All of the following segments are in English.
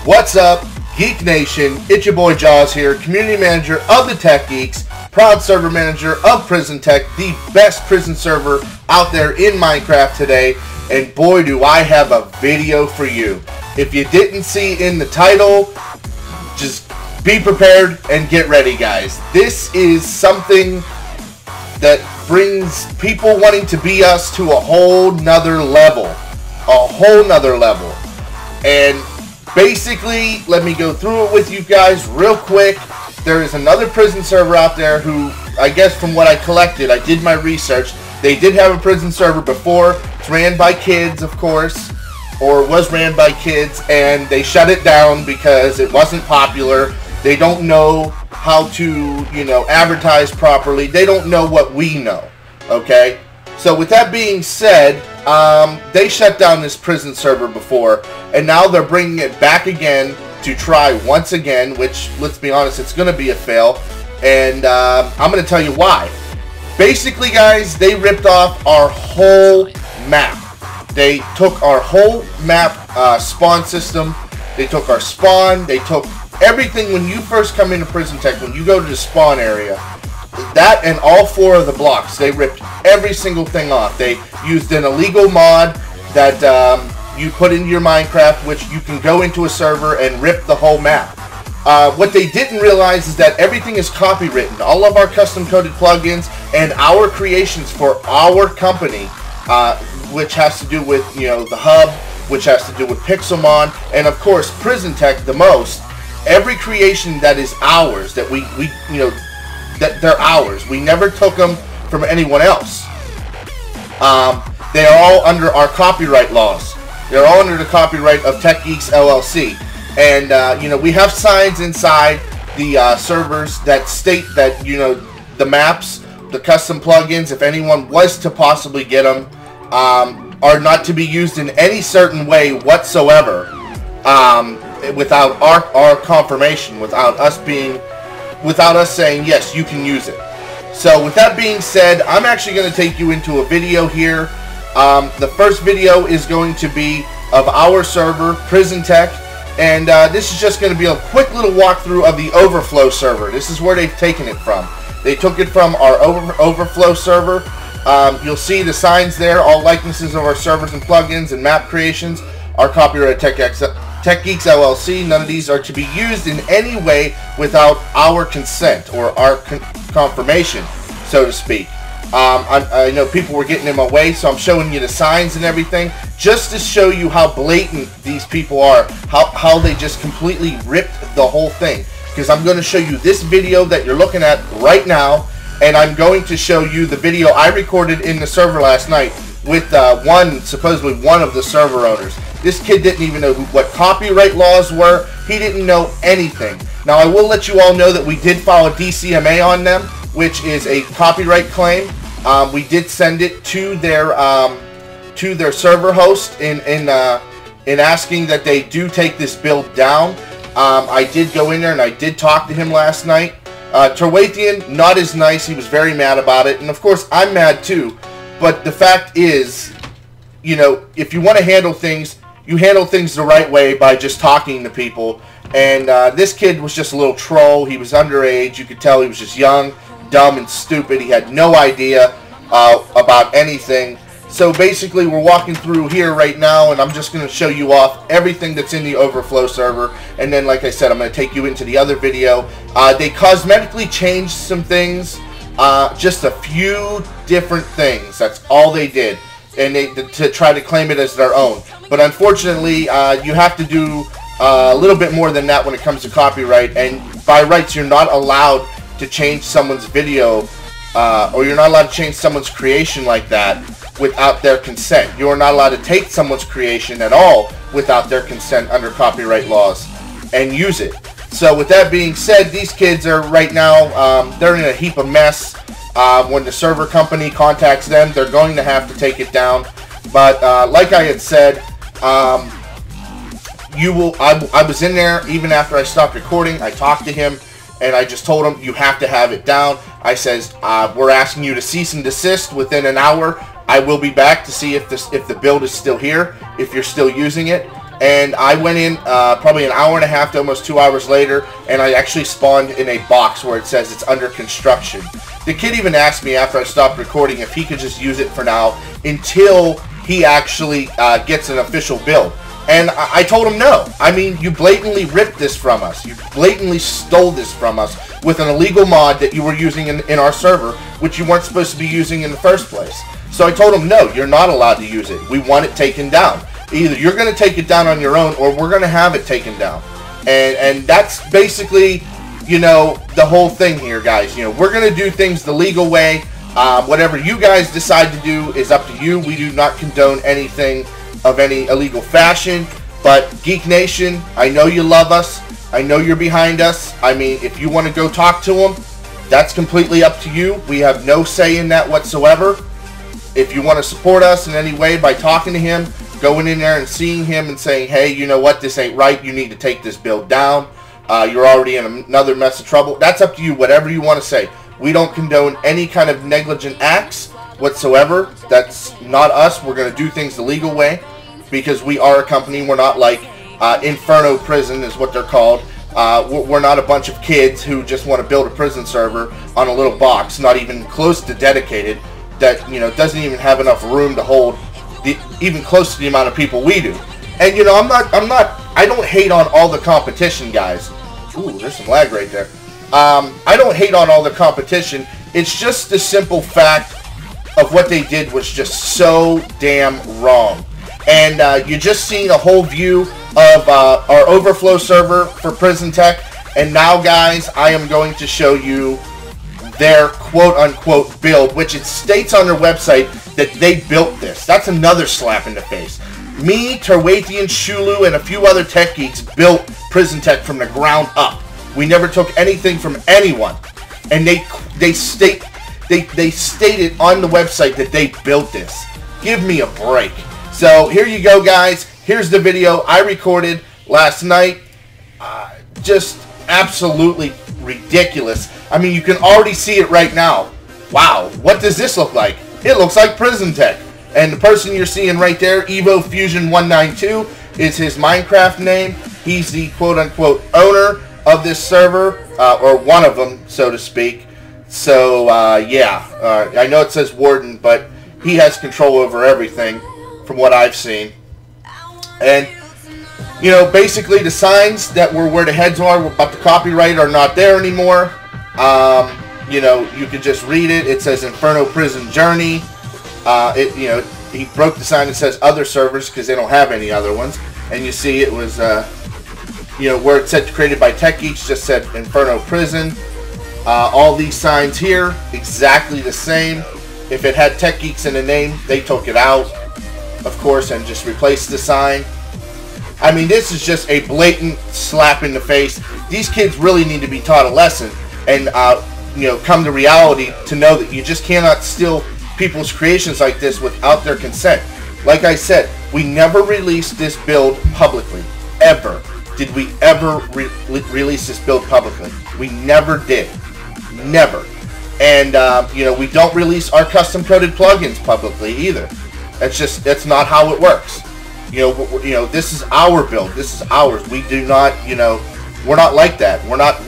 What's up, Geek Nation? It's your boy Jaws here, community manager of the Tech Geeks, proud server manager of PrisonTech, the best prison server out there in Minecraft today. And boy, do I have a video for you. If you didn't see in the title, just be prepared and get ready, guys. This is something that brings people wanting to be us to a whole nother level. And basically, let me go through it with you guys real quick. There is another prison server out there who, I guess from what I collected, I did my research, they did have a prison server before. It's ran by kids, of course, or was ran by kids, and they shut it down because it wasn't popular. They don't know how to, advertise properly. They don't know what we know, okay? So with that being said, they shut down this prison server before, and now they're bringing it back again to try once again, which, let's be honest, it's going to be a fail, and I'm going to tell you why. Basically, guys, they ripped off our whole map. They took our whole map spawn system. They took our spawn. They took everything. When you first come into PrisonTech, when you go to the spawn area, that and all 4 of the blocks, they ripped every single thing off. They used an illegal mod that you put into your Minecraft, which you can go into a server and rip the whole map. What they didn't realize is that everything is copywritten. All of our custom coded plugins and our creations for our company, which has to do with, the hub, which has to do with Pixelmon, and of course PrisonTech the most. Every creation that is ours, that we that they're ours. We never took them from anyone else. They are all under our copyright laws. They're all under the copyright of Tech Geeks LLC. And, we have signs inside the servers that state that, the maps, the custom plugins, if anyone was to possibly get them, are not to be used in any certain way whatsoever, without our confirmation, without us saying, yes, you can use it. So with that being said, I'm actually going to take you into a video here. The first video is going to be of our server, PrisonTech, and this is just going to be a quick little walkthrough of the Overflow server. This is where they've taken it from. They took it from our Overflow server. You'll see the signs there. All likenesses of our servers and plugins and map creations are copyrighted Tech Geeks LLC. None of these are to be used in any way without our consent or our confirmation, so to speak. I know people were getting in my way, so I'm showing you the signs and everything just to show you how blatant these people are, how they just completely ripped the whole thing. Because I'm going to show you this video that you're looking at right now, and I'm going to show you the video I recorded in the server last night with supposedly one of the server owners. This kid didn't even know what copyright laws were. He didn't know anything. Now, I will let you all know that we did file a DCMA on them, which is a copyright claim. We did send it to their server host in asking that they do take this build down. I did go in there and I did talk to him last night. Terwathian, not as nice. He was very mad about it, and of course I'm mad too. But the fact is, if you want to handle things, you handle things the right way by just talking to people. And this kid was just a little troll. He was underage. You could tell he was just young, dumb, and stupid. He had no idea about anything. So basically, we're walking through here right now, and I'm just going to show you off everything that's in the Overflow server. And then, like I said, I'm going to take you into the other video. They cosmetically changed some things, just a few different things. That's all they did, and to try to claim it as their own. But unfortunately, you have to do a little bit more than that when it comes to copyright. And by rights, you're not allowed to change someone's video, or you're not allowed to change someone's creation like that without their consent. You are not allowed to take someone's creation at all without their consent under copyright laws and use it. So with that being said, these kids are right now, they're in a heap of mess. When the server company contacts them, they're going to have to take it down. But like I had said, I was in there even after I stopped recording. I talked to him, and I just told him, you have to have it down. I says, we're asking you to cease and desist within an hour. I will be back to see if the build is still here, if you're still using it. And I went in probably an hour and a half to almost 2 hours later, and I actually spawned in a box where it says it's under construction. The kid even asked me after I stopped recording if he could just use it for now until he actually gets an official build. And I told him no. I mean, you blatantly ripped this from us. You blatantly stole this from us with an illegal mod that you were using in our server, which you weren't supposed to be using in the first place. So I told him, no, you're not allowed to use it. We want it taken down. Either you're going to take it down on your own, or we're going to have it taken down. And that's basically, you know, the whole thing here, guys. You know, we're going to do things the legal way. Whatever you guys decide to do is up to you. We do not condone anything of any illegal fashion. But Geek Nation, I know you love us. I know you're behind us. I mean, if you want to go talk to them, that's completely up to you. We have no say in that whatsoever. If you want to support us in any way by talking to him, going in there and seeing him and saying, hey, you know what, this ain't right, you need to take this build down, you're already in another mess of trouble, that's up to you, whatever you want to say. We don't condone any kind of negligent acts whatsoever. That's not us. We're going to do things the legal way because we are a company. We're not like Inferno Prison is what they're called. We're not a bunch of kids who just want to build a prison server on a little box, not even close to dedicated, that, you know, doesn't even have enough room to hold even close to the amount of people we do. And, you know, I don't hate on all the competition, guys. Ooh, there's some lag right there. I don't hate on all the competition. It's just the simple fact of what they did was just so damn wrong. And you just seen a whole view of our overflow server for PrisonTech. And now, guys, I am going to show you their quote-unquote build, which it states on their website that they built this. That's another slap in the face. Me, Terwathian, Shulu, and a few other tech geeks built PrisonTech from the ground up. We never took anything from anyone. And they stated on the website that they built this. Give me a break. So here you go, guys. Here's the video I recorded last night. Just absolutely ridiculous. I mean, you can already see it right now. Wow, what does this look like? It looks like PrisonTech. And the person you're seeing right there, Evo Fusion 192, is his Minecraft name. He's the quote-unquote owner of this server, or one of them, so to speak. So, yeah, I know it says Warden, but he has control over everything, from what I've seen. And, you know, basically the signs that were where the heads are about the copyright are not there anymore. You know, you can just read it. It says Inferno Prison Journey. You know, he broke the sign that says other servers because they don't have any other ones. And you see it was, you know, where it said created by Tech Geeks, just said Inferno Prison. All these signs here, exactly the same. If it had Tech Geeks in the name, they took it out, of course, and just replaced the sign. I mean, this is just a blatant slap in the face. These kids really need to be taught a lesson and, you know, come to reality to know that you just cannot steal people's creations like this without their consent. Like I said, we never released this build publicly, ever. Did we ever release this build publicly? We never did. Never. And, you know, we don't release our custom-coded plugins publicly either. That's not how it works. You know, this is our build. This is ours. We do not, you know, we're not like that. We're not,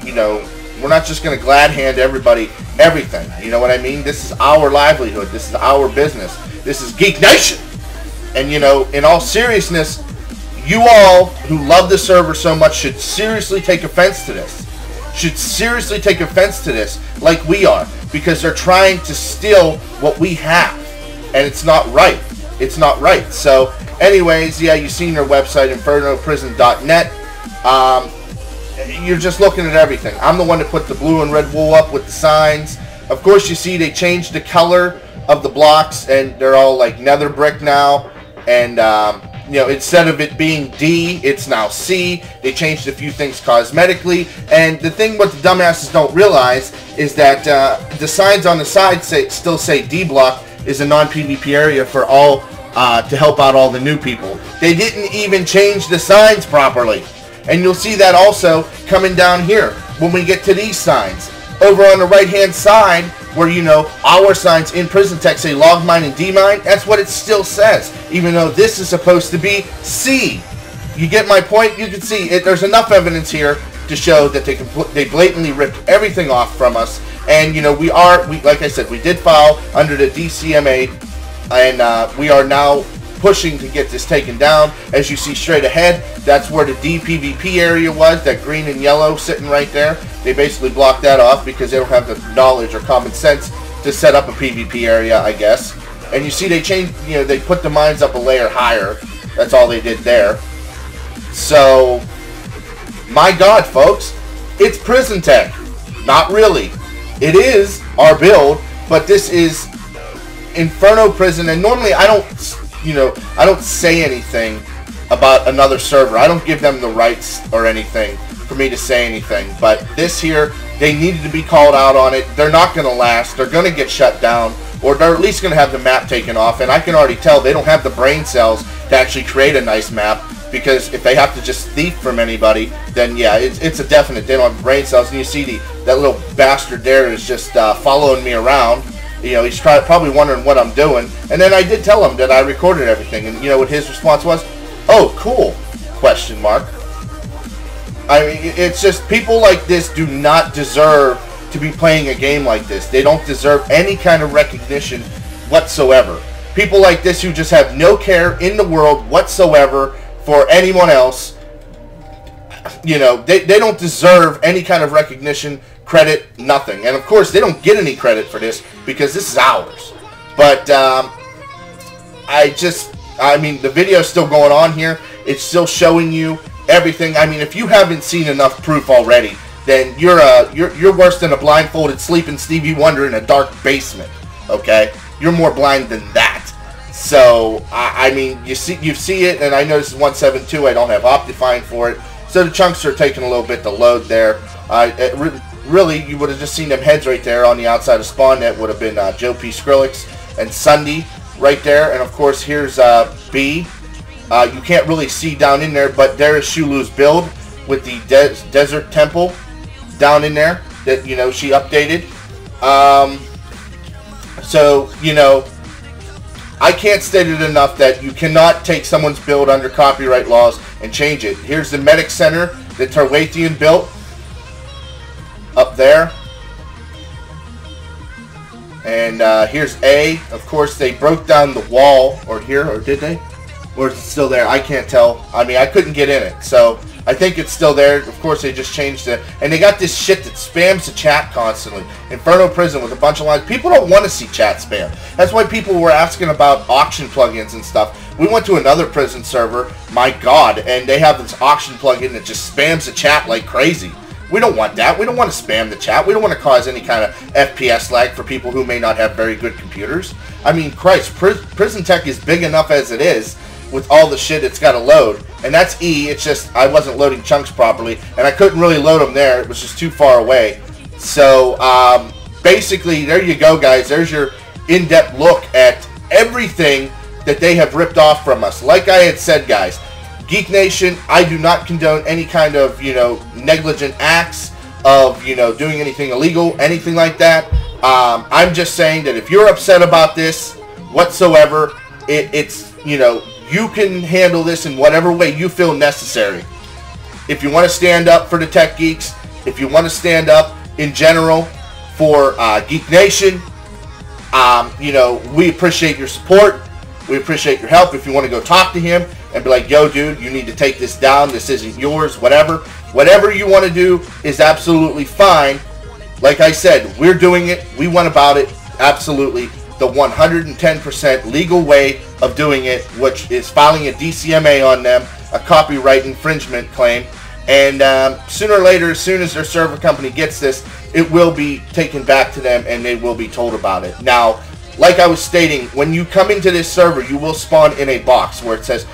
you know, we're not just going to glad hand everybody everything. You know what I mean? This is our livelihood. This is our business. This is Geek Nation. And, you know, in all seriousness, you all who love the server so much should seriously take offense to this. Should seriously take offense to this like we are. Because they're trying to steal what we have. And it's not right. It's not right. So, anyways, yeah, you've seen their website, infernoprison.net. You're just looking at everything. I'm the one that put the blue and red wool up with the signs. Of course, you see they changed the color of the blocks, and they're all like nether brick now. And, you know, instead of it being D, it's now C. They changed a few things cosmetically. And the thing what the dumbasses don't realize is that the signs on the side still say D block is a non-PvP area for all, to help out all the new people. They didn't even change the signs properly. And you'll see that also coming down here when we get to these signs. Over on the right hand side, where, you know, our signs in PrisonTech say log mine and demine. That's what it still says, even though this is supposed to be C. You get my point? You can see it. There's enough evidence here to show that they blatantly ripped everything off from us. And, you know, we like I said, we did file under the DCMA, and we are now pushing to get this taken down. As you see straight ahead, that's where the DPVP area was, that green and yellow sitting right there. They basically blocked that off because they don't have the knowledge or common sense to set up a PvP area, I guess. And you see they changed, you know, they put the mines up a layer higher. That's all they did there. So, my God, folks, it's PrisonTech. Not really. It is our build, but this is Inferno Prison, and normally I don't say anything about another server. I don't give them the rights or anything for me to say anything, but this here, they needed to be called out on it. They're not going to last. They're going to get shut down, or they're at least going to have the map taken off, and I can already tell they don't have the brain cells to actually create a nice map, because if they have to just thief from anybody, then yeah, it's a definite. They don't have brain cells, and you see that little bastard there is just following me around. You know, he's probably wondering what I'm doing. And then I did tell him that I recorded everything, and you know what his response was? Oh, cool, question mark. I mean, it's just, people like this do not deserve to be playing a game like this. They don't deserve any kind of recognition whatsoever. People like this who just have no care in the world whatsoever for anyone else, you know, they don't deserve any kind of recognition, credit, nothing. And of course, they don't get any credit for this because this is ours. But I mean, the video's still going on here. It's still showing you everything. I mean, if you haven't seen enough proof already, then you're worse than a blindfolded sleeping Stevie Wonder in a dark basement. Okay, you're more blind than that. So I mean, you see it, and I know this is 172. I don't have Optifine for it, so the chunks are taking a little bit to load there. Really, you would have just seen them heads right there on the outside of spawn. That would have been Joe P. Skrillex and Sunday right there, and of course here's B. You can't really see down in there, but there is Shulu's build with the Desert Temple down in there that, you know, she updated. So, you know, I can't state it enough that you cannot take someone's build under copyright laws and change it. Here's the Medic Center that Tarwathian built up there. And here's A. Of course, they broke down the wall, or here, or did they? Or is it still there? I can't tell. I mean, I couldn't get in it, so I think it's still there. Of course, they just changed it. And they got this shit that spams the chat constantly. Inferno Prison with a bunch of lines. People don't want to see chat spam. That's why people were asking about auction plugins and stuff. We went to another prison server, my God, and they have this auction plugin that just spams the chat like crazy. We don't want that. We don't want to spam the chat. We don't want to cause any kind of FPS lag for people who may not have very good computers. I mean, Christ, PrisonTech is big enough as it is with all the shit it's got to load. And that's E. It's just I wasn't loading chunks properly, and I couldn't really load them there. It was just too far away. So, basically, there you go, guys. There's your in-depth look at everything that they have ripped off from us. Like I had said, guys, Geek Nation, I do not condone any kind of, you know, negligent acts of, you know, doing anything illegal, anything like that. I'm just saying that if you're upset about this whatsoever, it's, you know, you can handle this in whatever way you feel necessary. If you want to stand up for the tech geeks, if you want to stand up in general for Geek Nation, you know, we appreciate your support. We appreciate your help. If you want to go talk to him and be like, yo, dude, you need to take this down. This isn't yours, whatever. Whatever you want to do is absolutely fine. Like I said, we're doing it. We went about it absolutely the 110% legal way of doing it, which is filing a DCMA on them, a copyright infringement claim. And sooner or later, as soon as their server company gets this, it will be taken back to them and they will be told about it. Now, like I was stating, when you come into this server, you will spawn in a box where it says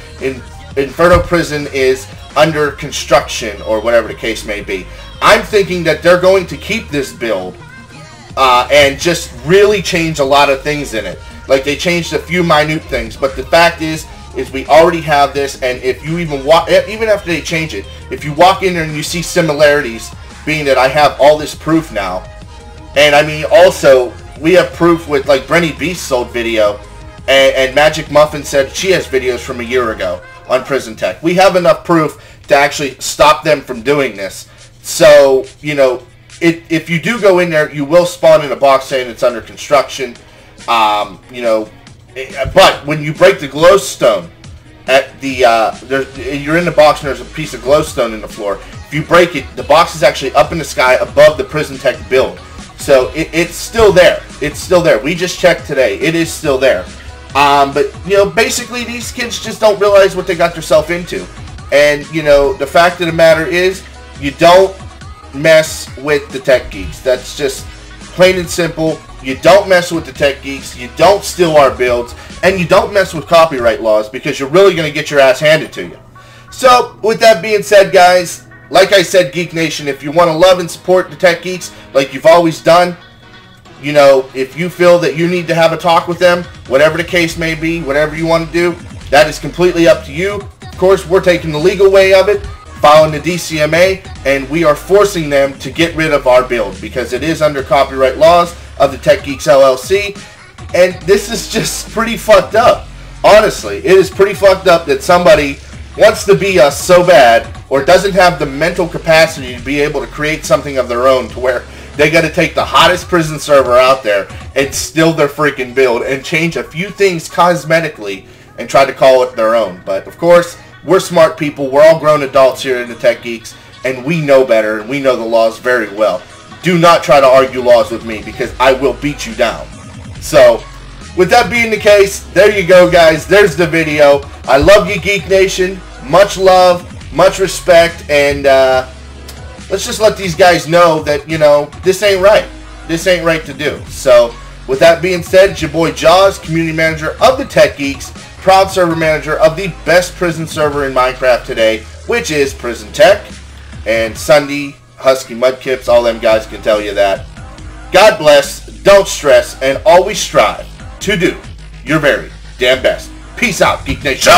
Inferno Prison is under construction, or whatever the case may be. I'm thinking that they're going to keep this build and just really change a lot of things in it. Like, they changed a few minute things, but the fact is we already have this, and if you even after they change it, if you walk in there and you see similarities, being that I have all this proof now, and I mean also, we have proof with, like, Brenny Beast's old video, and Magic Muffin said she has videos from a year ago on PrisonTech. We have enough proof to actually stop them from doing this. So, you know, if you do go in there, you will spawn in a box saying it's under construction. You know, but when you break the glowstone at the, you're in the box and there's a piece of glowstone in the floor. If you break it, the box is actually up in the sky above the PrisonTech build. So it's still there. It's still there. We just checked today. It is still there. But, you know, basically these kids just don't realize what they got themselves into. And, you know, the fact of the matter is, you don't mess with the tech geeks. That's just plain and simple. You don't mess with the tech geeks. You don't steal our builds. And you don't mess with copyright laws, because you're really going to get your ass handed to you. So, with that being said, guys, like I said, Geek Nation, if you want to love and support the tech geeks like you've always done, you know, if you feel that you need to have a talk with them, whatever the case may be, whatever you want to do, that is completely up to you. Of course, we're taking the legal way of it, following the DCMA, and we are forcing them to get rid of our build because it is under copyright laws of the Tech Geeks LLC, and this is just pretty fucked up. Honestly, it is pretty fucked up that somebody wants to be us so bad, or doesn't have the mental capacity to be able to create something of their own to where they got to take the hottest prison server out there and steal their freaking build and change a few things cosmetically and try to call it their own. But of course, we're smart people. We're all grown adults here in the Tech Geeks, and we know better, and we know the laws very well. Do not try to argue laws with me, because I will beat you down. So, with that being the case, there you go, guys. There's the video. I love you, Geek Nation. Much love, much respect, and let's just let these guys know that, you know, this ain't right. This ain't right to do. So, with that being said, it's your boy Jaws, community manager of the Tech Geeks, proud server manager of the best prison server in Minecraft today, which is PrisonTech. And Sunday, Husky Mudkips, all them guys can tell you that. God bless, don't stress, and always strive to do your very damn best. Peace out, Geek Nation!